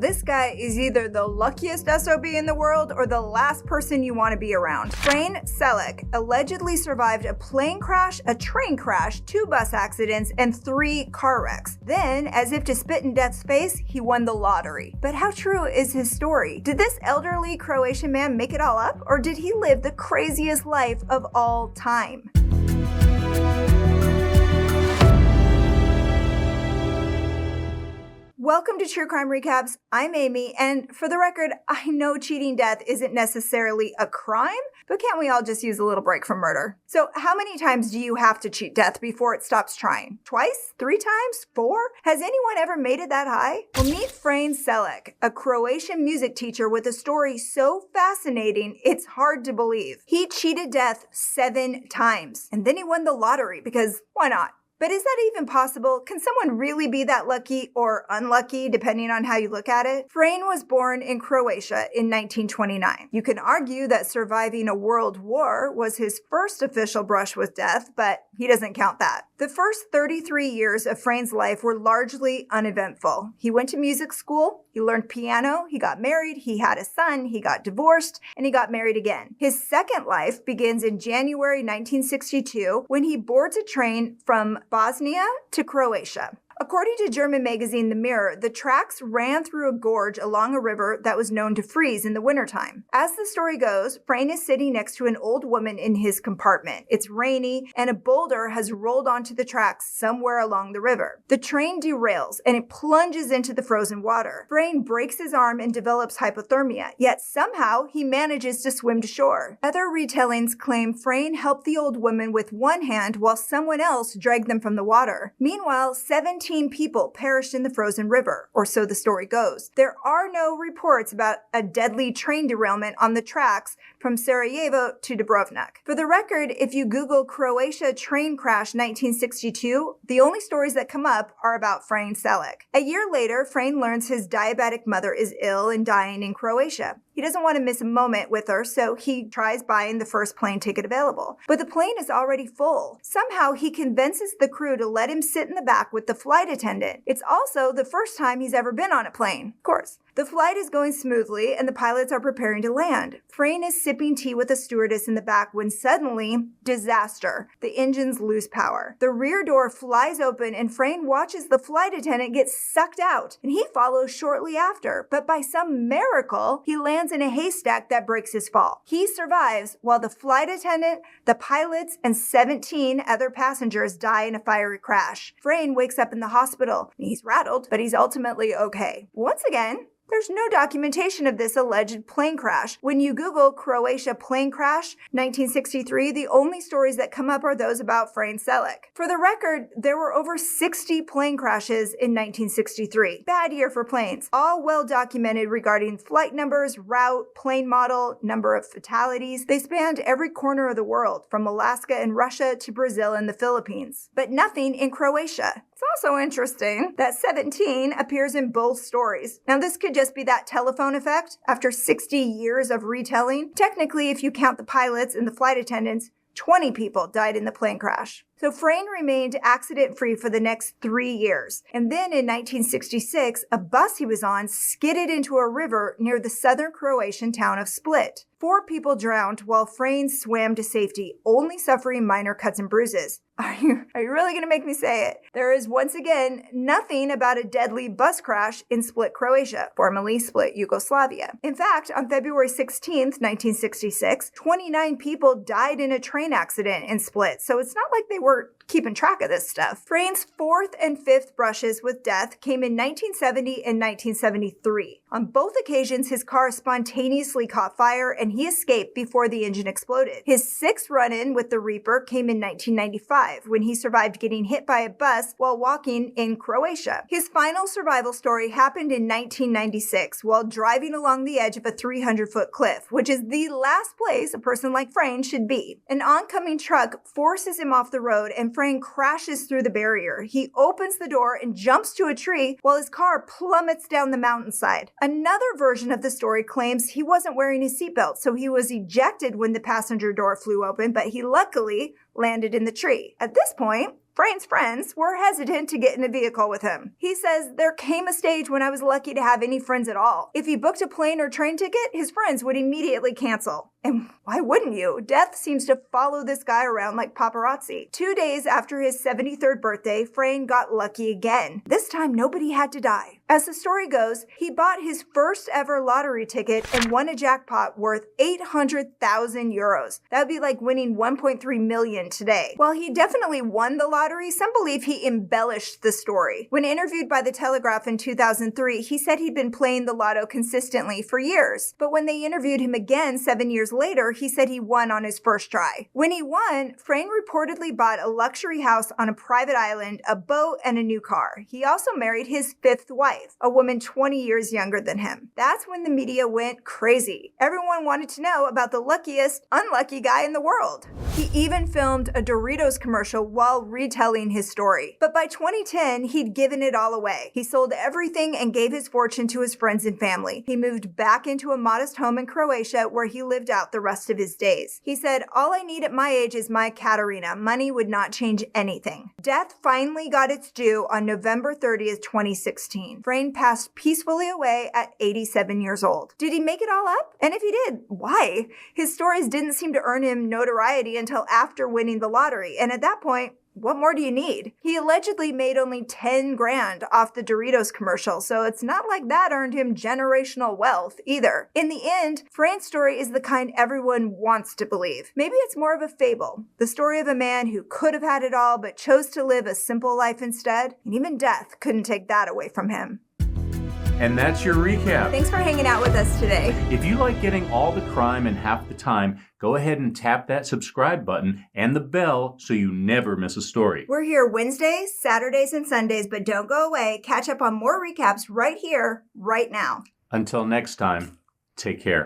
this guy is either the luckiest SOB in the world or the last person you want to be around. Frane Selak allegedly survived a plane crash, a train crash, 2 bus accidents, and 3 car wrecks. Then, as if to spit in death's face, he won the lottery. But how true is his story? Did this elderly Croatian man make it all up, or did he live the craziest life of all time? Welcome to True Crime Recaps. I'm Amy, and for the record, I know cheating death isn't necessarily a crime, but can't we all just use a little break from murder? So how many times do you have to cheat death before it stops trying? Twice? 3 times? 4? Has anyone ever made it that high? Well, meet Frane Selak, a Croatian music teacher with a story so fascinating it's hard to believe. He cheated death 7 times, and then he won the lottery because why not? But is that even possible? Can someone really be that lucky or unlucky, depending on how you look at it? Frane was born in Croatia in 1929. You can argue that surviving a world war was his first official brush with death, but he doesn't count that. The first 33 years of Frane's life were largely uneventful. He went to music school, he learned piano, he got married, he had a son, he got divorced, and he got married again. His second life begins in January 1962 when he boards a train from Bosnia to Croatia. According to German magazine The Mirror, the tracks ran through a gorge along a river that was known to freeze in the wintertime. As the story goes, Frane is sitting next to an old woman in his compartment. It's rainy, and a boulder has rolled onto the tracks somewhere along the river. The train derails, and it plunges into the frozen water. Frane breaks his arm and develops hypothermia, yet somehow he manages to swim to shore. Other retellings claim Frane helped the old woman with one hand while someone else dragged them from the water. Meanwhile, 17 people perished in the frozen river, or so the story goes. There are no reports about a deadly train derailment on the tracks from Sarajevo to Dubrovnik. For the record, if you Google Croatia train crash 1962, the only stories that come up are about Frane Selak. A year later, Frane learns his diabetic mother is ill and dying in Croatia. He doesn't want to miss a moment with her, so he tries buying the first plane ticket available. But the plane is already full. Somehow, he convinces the crew to let him sit in the back with the flight attendant. It's also the first time he's ever been on a plane. Of course. The flight is going smoothly, and the pilots are preparing to land. Frane is sipping tea with a stewardess in the back when suddenly, disaster. The engines lose power. The rear door flies open, and Frane watches the flight attendant get sucked out, and he follows shortly after. But by some miracle, he lands in a haystack that breaks his fall. He survives while the flight attendant, the pilots, and 17 other passengers die in a fiery crash. Frane wakes up in the hospital. He's rattled, but he's ultimately okay. Once again, there's no documentation of this alleged plane crash. When you Google Croatia plane crash 1963, the only stories that come up are those about Frane Selak. For the record, there were over 60 plane crashes in 1963. Bad year for planes. All well documented regarding flight numbers, route, plane model, number of fatalities. They spanned every corner of the world, from Alaska and Russia to Brazil and the Philippines. But nothing in Croatia. It's also interesting that 17 appears in both stories. Now, this could just be that telephone effect after 60 years of retelling. Technically, if you count the pilots and the flight attendants, 20 people died in the plane crash. So Frane remained accident-free for the next 3 years. And then in 1966, a bus he was on skidded into a river near the southern Croatian town of Split. 4 people drowned while Frane swam to safety, only suffering minor cuts and bruises. Are you really going to make me say it? There is once again nothing about a deadly bus crash in Split, Croatia, formerly Split, Yugoslavia. In fact, on February 16th, 1966, 29 people died in a train accident in Split, so it's not like they were keeping track of this stuff. Frane's 4th and 5th brushes with death came in 1970 and 1973. On both occasions, his car spontaneously caught fire and he escaped before the engine exploded. His 6th run-in with the Reaper came in 1995 when he survived getting hit by a bus while walking in Croatia. His final survival story happened in 1996 while driving along the edge of a 300-foot cliff, which is the last place a person like Frane should be. An oncoming truck forces him off the road and Frane crashes through the barrier. He opens the door and jumps to a tree while his car plummets down the mountainside. Another version of the story claims he wasn't wearing his seatbelt, so he was ejected when the passenger door flew open, but he luckily landed in the tree. At this point, Frane's friends were hesitant to get in a vehicle with him. He says, there came a stage when I was lucky to have any friends at all. If he booked a plane or train ticket, his friends would immediately cancel. And why wouldn't you? Death seems to follow this guy around like paparazzi. 2 days after his 73rd birthday, Frane got lucky again. This time, nobody had to die. As the story goes, he bought his first ever lottery ticket and won a jackpot worth 800,000 euros. That would be like winning 1.3 million today. While he definitely won the lottery, some believe he embellished the story. When interviewed by The Telegraph in 2003, he said he'd been playing the lotto consistently for years. But when they interviewed him again 7 years later, he said he won on his first try. When he won, Frane reportedly bought a luxury house on a private island, a boat, and a new car. He also married his fifth wife, a woman 20 years younger than him. That's when the media went crazy. Everyone wanted to know about the luckiest, unlucky guy in the world. He even filmed a Doritos commercial while retelling his story. But by 2010, he'd given it all away. He sold everything and gave his fortune to his friends and family. He moved back into a modest home in Croatia where he lived out the rest of his days. He said, all I need at my age is my Katarina. Money would not change anything. Death finally got its due on November 30th, 2016. Frane passed peacefully away at 87 years old. Did he make it all up? And if he did, why? His stories didn't seem to earn him notoriety until after winning the lottery, and at that point, what more do you need? He allegedly made only 10 grand off the Doritos commercial, so it's not like that earned him generational wealth either. In the end, Frane's story is the kind everyone wants to believe. Maybe it's more of a fable, the story of a man who could have had it all but chose to live a simple life instead, and even death couldn't take that away from him. And that's your recap. Thanks for hanging out with us today. If you like getting all the crime in half the time, go ahead and tap that subscribe button and the bell so you never miss a story. We're here Wednesdays, Saturdays, and Sundays, but don't go away. Catch up on more recaps right here, right now. Until next time, take care.